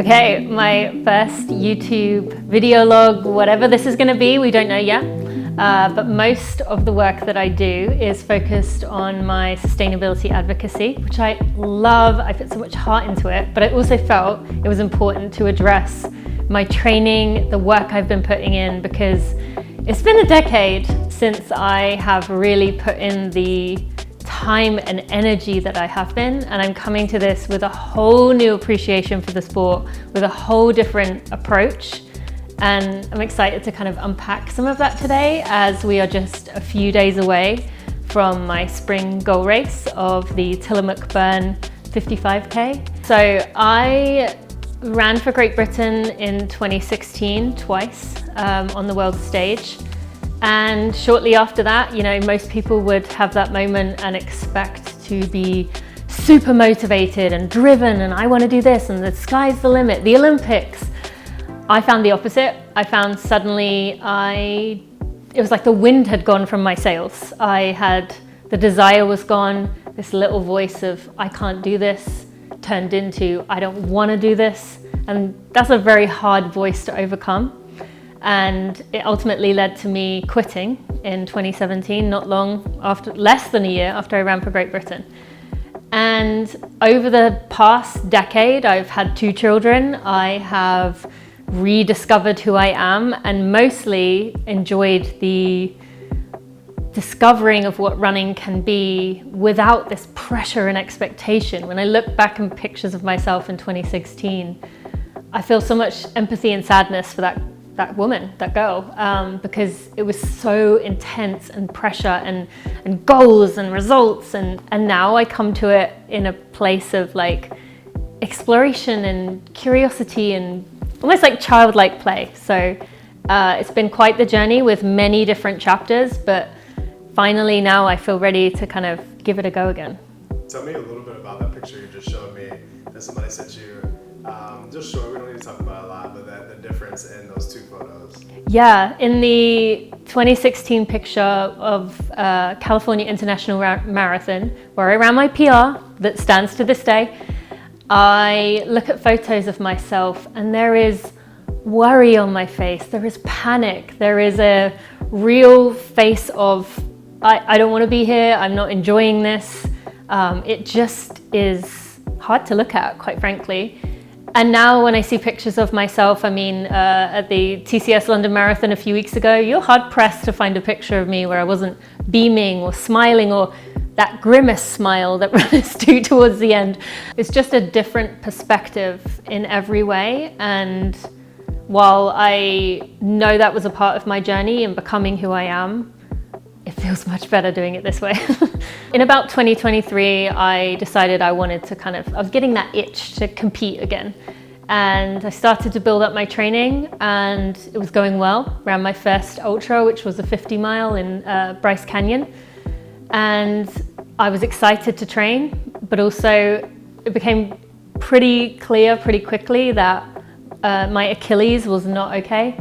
Okay, my first YouTube video log, whatever this is going to be, we don't know yet. But most of the work that I do is focused on my sustainability advocacy, which I love. I put so much heart into it, but I also felt it was important to address my training, the work I've been putting in, because it's been a decade since I have really put in the time and energy that I have been, and I'm coming to this with a whole new appreciation for the sport, with a whole different approach. And I'm excited to kind of unpack some of that today, as we are just a few days away from my spring goal race of the Tillamook Burn 55K. So I ran for Great Britain in 2016 twice on the world stage. And shortly after that, you know, most people would have that moment and expect to be super motivated and driven, and I want to do this, and the sky's the limit, the Olympics. I found the opposite. I found suddenly it was like the wind had gone from my sails. The desire was gone. This little voice of, I can't do this, turned into, I don't want to do this. And that's a very hard voice to overcome. And it ultimately led to me quitting in 2017, not long after, less than a year after I ran for Great Britain. And over the past decade, I've had 2 children. I have rediscovered who I am and mostly enjoyed the discovering of what running can be without this pressure and expectation. When I look back in pictures of myself in 2016, I feel so much empathy and sadness for that woman, that girl, because it was so intense and pressure and goals and results, and now I come to it in a place of like exploration and curiosity and almost like childlike play. So it's been quite the journey with many different chapters, but finally now I feel ready to kind of give it a go again. Tell me a little bit about that picture you just showed me that somebody sent you. Just short, we don't need to talk about it a lot, but the difference in those 2 photos. Yeah, in the 2016 picture of California International Marathon, where I ran my PR that stands to this day, I look at photos of myself and there is worry on my face, there is panic, there is a real face of, I don't want to be here, I'm not enjoying this. It just is hard to look at, quite frankly. And now when I see pictures of myself, I mean, at the TCS London Marathon a few weeks ago, you're hard pressed to find a picture of me where I wasn't beaming or smiling, or that grimace smile that runners do towards the end. It's just a different perspective in every way. And while I know that was a part of my journey in becoming who I am, it feels much better doing it this way. In about 2023, I decided I wanted to I was getting that itch to compete again. And I started to build up my training and it was going well. Ran my first ultra, which was a 50 mile in Bryce Canyon. And I was excited to train, but also it became pretty clear pretty quickly that my Achilles was not okay.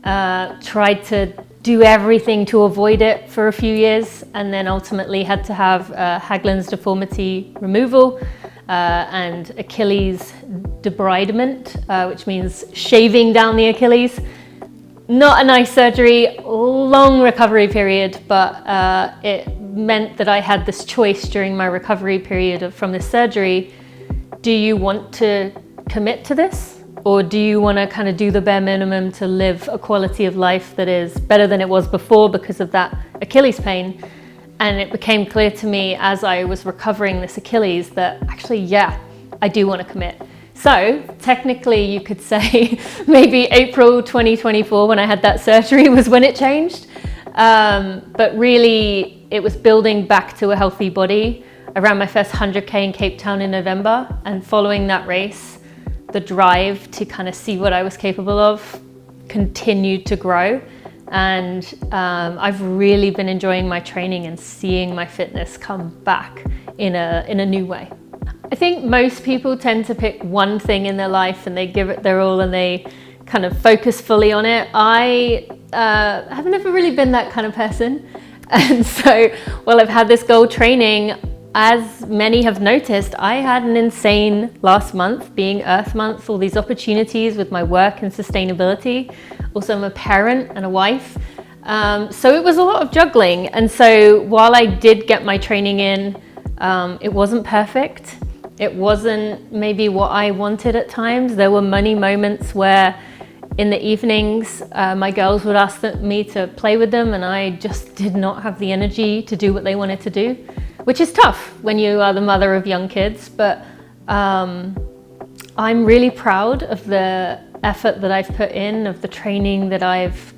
Tried to do everything to avoid it for a few years, and then ultimately had to have Haglund's deformity removal and Achilles debridement, which means shaving down the Achilles. Not a nice surgery, long recovery period, but it meant that I had this choice during my recovery period from this surgery. Do you want to commit to this? Or do you want to kind of do the bare minimum to live a quality of life that is better than it was before because of that Achilles pain? And it became clear to me as I was recovering this Achilles that actually, yeah, I do want to commit. So technically you could say maybe April 2024 when I had that surgery was when it changed. But really it was building back to a healthy body. I ran my first 100K in Cape Town in November, and following that race, the drive to kind of see what I was capable of continued to grow. And I've really been enjoying my training and seeing my fitness come back in a new way. I think most people tend to pick one thing in their life and they give it their all and they kind of focus fully on it. I have never really been that kind of person. And so while I've had this goal training, as many have noticed, I had an insane last month, being Earth Month, all these opportunities with my work and sustainability. Also, I'm a parent and a wife. So it was a lot of juggling. And so while I did get my training in, it wasn't perfect. It wasn't maybe what I wanted at times. There were many moments where in the evenings, my girls would ask me to play with them, and I just did not have the energy to do what they wanted to do, which is tough when you are the mother of young kids. But I'm really proud of the effort that I've put in, of the training that I've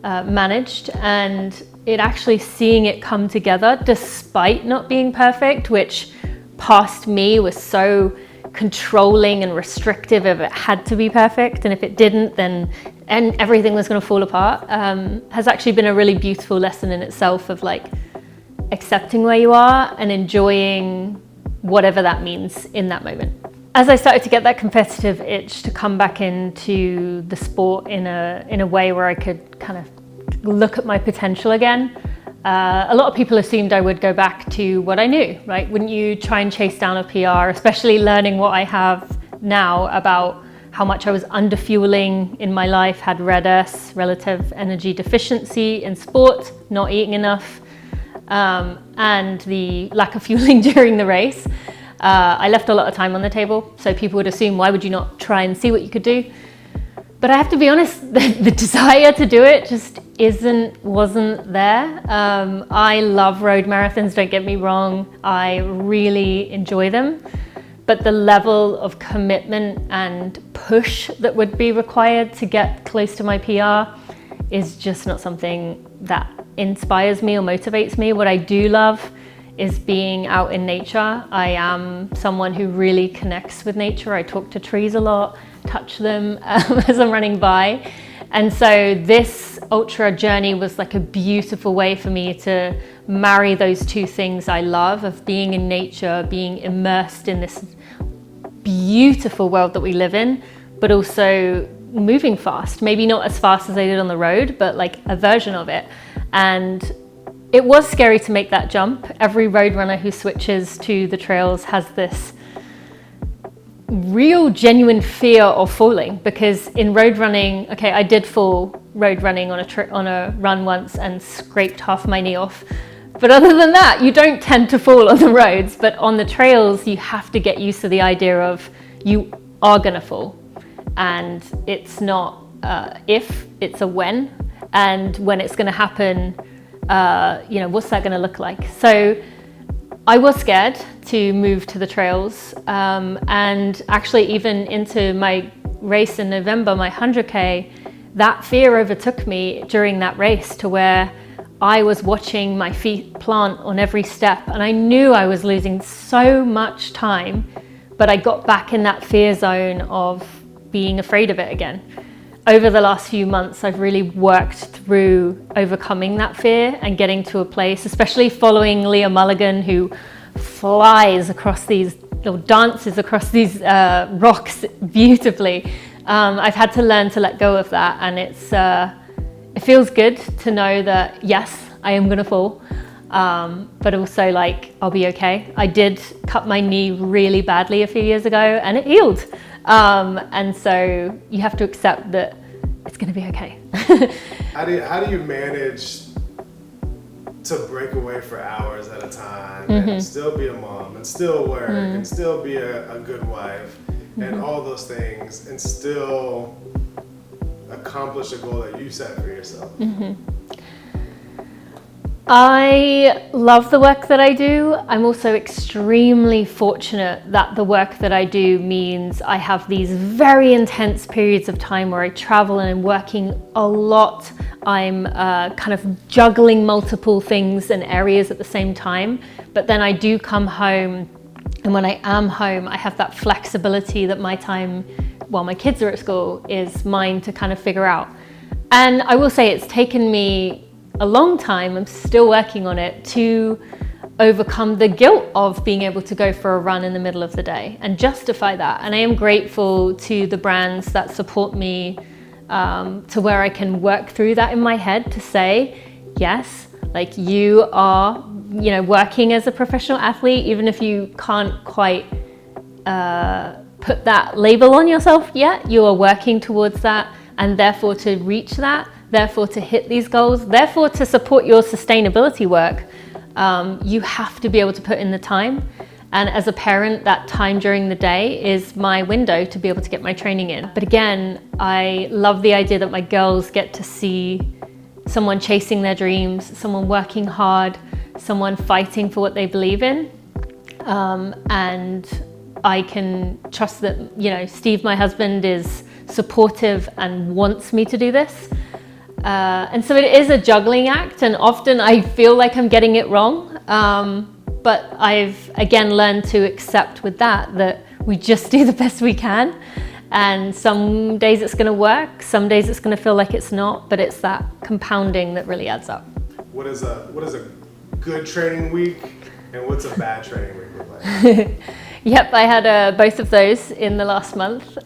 managed, and it actually seeing it come together despite not being perfect, which past me was so controlling and restrictive if it had to be perfect, and if it didn't, then everything was going to fall apart, has actually been a really beautiful lesson in itself of like accepting where you are and enjoying whatever that means in that moment. As I started to get that competitive itch to come back into the sport in a way where I could kind of look at my potential again, a lot of people assumed I would go back to what I knew, right? Wouldn't you try and chase down a PR, especially learning what I have now about how much I was underfueling in my life, had RED-S, relative energy deficiency in sport, not eating enough, and the lack of fueling during the race. I left a lot of time on the table, so people would assume, why would you not try and see what you could do? But I have to be honest, the desire to do it just wasn't there. I love road marathons, don't get me wrong. I really enjoy them. But the level of commitment and push that would be required to get close to my PR is just not something that inspires me or motivates me. What I do love is being out in nature. I am someone who really connects with nature. I talk to trees a lot, touch them as I'm running by. And so this ultra journey was like a beautiful way for me to marry those two things I love, of being in nature, being immersed in this beautiful world that we live in, but also moving fast. Maybe not as fast as I did on the road, but like a version of it. And it was scary to make that jump. Every road runner who switches to the trails has this real genuine fear of falling, because in road running, okay, I did fall road running on a run once and scraped half my knee off. But other than that, you don't tend to fall on the roads, but on the trails, you have to get used to the idea of you are gonna fall. And it's not if, it's a when, and when it's gonna happen, what's that gonna look like? So I was scared to move to the trails, and actually even into my race in November, my 100K, that fear overtook me during that race, to where I was watching my feet plant on every step, and I knew I was losing so much time, but I got back in that fear zone of being afraid of it again. Over the last few months, I've really worked through overcoming that fear and getting to a place, especially following Leah Mulligan, who flies across these, or dances across these rocks beautifully. I've had to learn to let go of that, and it feels good to know that, yes, I am gonna fall, but also like, I'll be okay. I did cut my knee really badly a few years ago, and it healed. And so you have to accept that it's going to be okay. How do you manage to break away for hours at a time and still be a mom and still work and still be a good wife and all those things and still accomplish a goal that you set for yourself? I love the work that I do. I'm also extremely fortunate that the work that I do means I have these very intense periods of time where I travel and I'm working a lot. I'm kind of juggling multiple things and areas at the same time. But then I do come home, and when I am home, I have that flexibility that my time while my kids are at school is mine to kind of figure out. And I will say it's taken me a long time, I'm still working on it, to overcome the guilt of being able to go for a run in the middle of the day and justify that. And I am grateful to the brands that support me to where I can work through that in my head to say, yes, like you are working as a professional athlete, even if you can't quite put that label on yourself yet, you are working towards that, and therefore to reach that, therefore to hit these goals, therefore to support your sustainability work, you have to be able to put in the time. And as a parent, that time during the day is my window to be able to get my training in. But again, I love the idea that my girls get to see someone chasing their dreams, someone working hard, someone fighting for what they believe in. And I can trust that, Steve, my husband, is supportive and wants me to do this. And so it is a juggling act, and often I feel like I'm getting it wrong. But I've again learned to accept with that we just do the best we can. And some days it's going to work, some days it's going to feel like it's not, but it's that compounding that really adds up. What is a good training week, and what's a bad training week look like? Yep, I had both of those in the last month.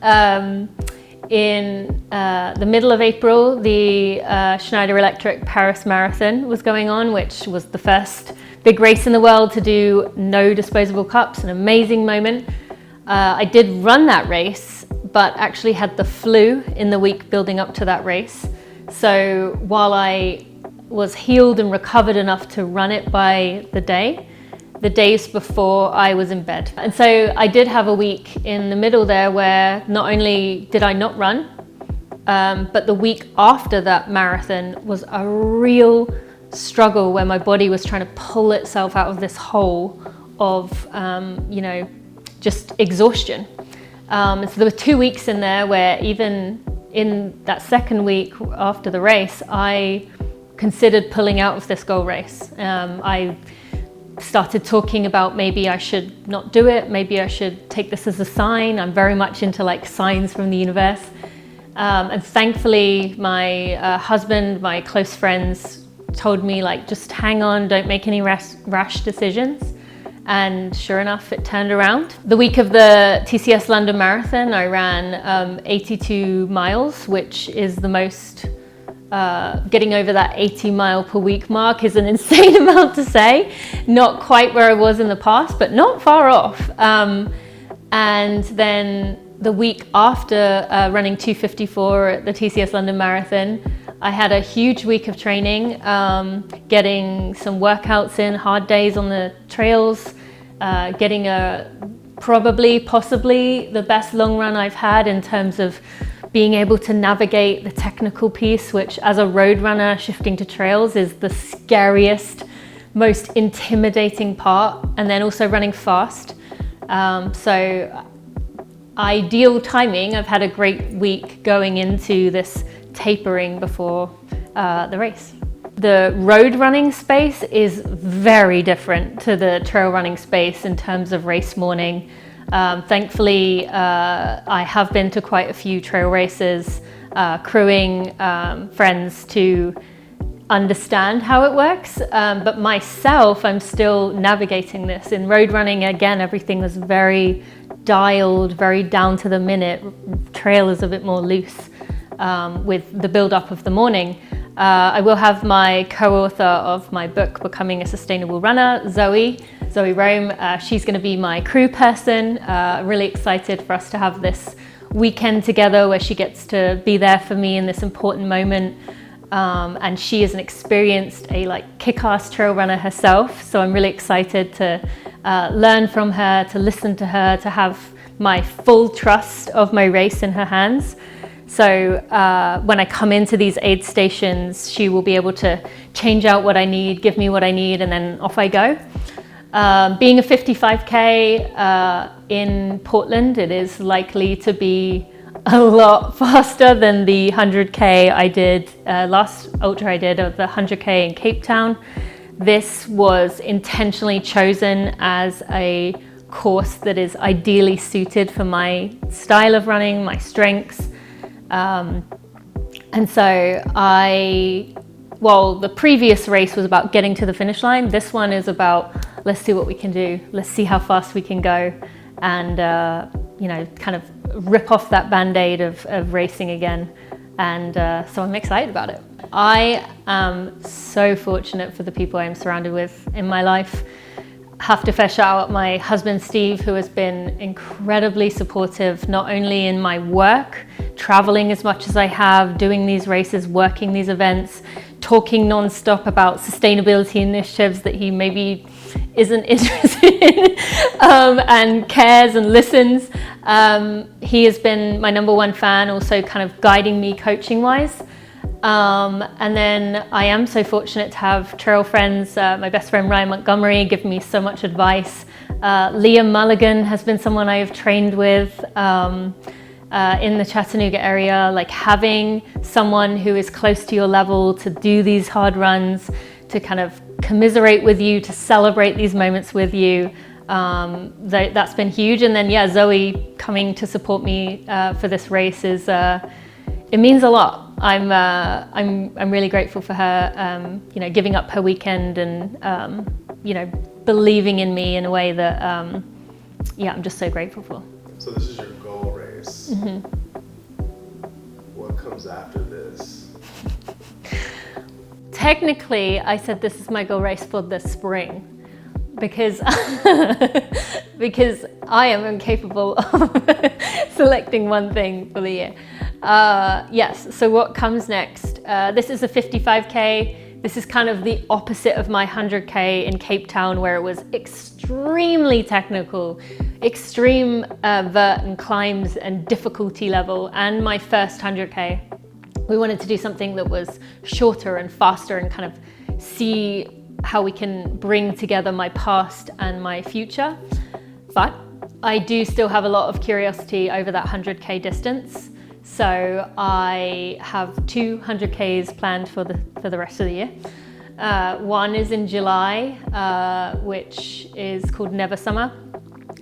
In the middle of April, the Schneider Electric Paris Marathon was going on, which was the first big race in the world to do no disposable cups, an amazing moment. I did run that race, but actually had the flu in the week building up to that race. So while I was healed and recovered enough to run it by the days before I was in bed. And so I did have a week in the middle there where not only did I not run, but the week after that marathon was a real struggle where my body was trying to pull itself out of this hole of, just exhaustion. So there were 2 weeks in there where even in that second week after the race, I considered pulling out of this goal race. I started talking about maybe I should not do it, maybe I should take this as a sign. I'm very much into signs from the universe. And thankfully my husband, my close friends told me just hang on, don't make any rash decisions. And sure enough, it turned around. The week of the TCS London Marathon, I ran 82 miles, which is the most, getting over that 80 mile per week mark is an insane amount to say. Not quite where I was in the past, but not far off. And then the week after running 2:54 at the TCS London Marathon, I had a huge week of training, getting some workouts in, hard days on the trails, getting possibly the best long run I've had in terms of being able to navigate the technical piece, which as a road runner shifting to trails is the scariest, most intimidating part, and then also running fast. So ideal timing. I've had a great week going into this tapering before the race. The road running space is very different to the trail running space in terms of race morning. Thankfully, I have been to quite a few trail races, crewing friends to understand how it works. But myself, I'm still navigating this. In road running, again, everything was very dialed, very down to the minute. Trail is a bit more loose with the build up of the morning. I will have my co-author of my book, Becoming a Sustainable Runner, Zoe Rome. She's going to be my crew person. Really excited for us to have this weekend together where she gets to be there for me in this important moment. And she is an experienced, kick-ass trail runner herself. So I'm really excited to learn from her, to listen to her, to have my full trust of my race in her hands. So when I come into these aid stations, she will be able to change out what I need, give me what I need, and then off I go. Being a 55K in Portland, it is likely to be a lot faster than the 100K I did, last ultra I did of the 100K in Cape Town. This was intentionally chosen as a course that is ideally suited for my style of running, my strengths. And so while the previous race was about getting to the finish line, this one is about, let's see what we can do. Let's see how fast we can go and, kind of rip off that Band-Aid of racing again. And so I'm excited about it. I am so fortunate for the people I'm surrounded with in my life. Have to shout out my husband Steve, who has been incredibly supportive, not only in my work, traveling as much as I have, doing these races, working these events, talking non-stop about sustainability initiatives that he maybe isn't interested in, and cares and listens. He has been my number one fan, also kind of guiding me coaching wise. And then I am so fortunate to have trail friends, my best friend Ryan Montgomery giving me so much advice. Liam Mulligan has been someone I have trained with in the Chattanooga area. Like having someone who is close to your level to do these hard runs, to kind of commiserate with you, to celebrate these moments with you. That's been huge. And then Zoe coming to support me for this race is it means a lot. I'm really grateful for her, giving up her weekend and believing in me in a way that I'm just so grateful for. So this is your goal race. Mm-hmm. What comes after this? Technically, I said this is my goal race for the spring because because I am incapable of selecting one thing for the year. Yes, so what comes next? This is a 55K. This is kind of the opposite of my 100K in Cape Town, where it was extremely technical, extreme vert and climbs and difficulty level, and my first 100K. We wanted to do something that was shorter and faster and kind of see how we can bring together my past and my future. But I do still have a lot of curiosity over that 100K distance. So I have 200Ks planned for the rest of the year. One is in July, which is called Never Summer.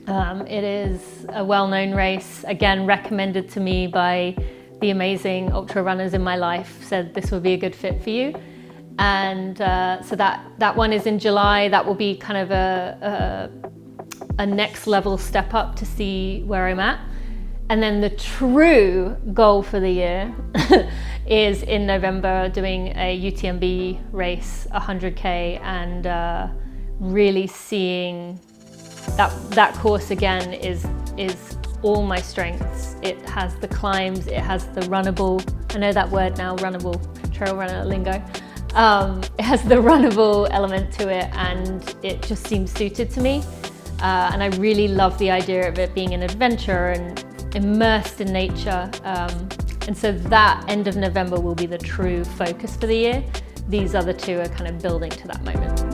It is a well-known race, again recommended to me by the amazing ultra runners in my life, said this would be a good fit for you. And so that one is in July. That will be kind of a next level step up to see where I'm at. And then the true goal for the year is in November doing a UTMB race, 100K, and really seeing that course again is all my strengths. It has the climbs, it has the runnable, I know that word now, runnable, trail runner lingo. It has the runnable element to it, and it just seems suited to me. And I really love the idea of it being an adventure and immersed in nature. And so that end of November will be the true focus for the year. These other two are kind of building to that moment.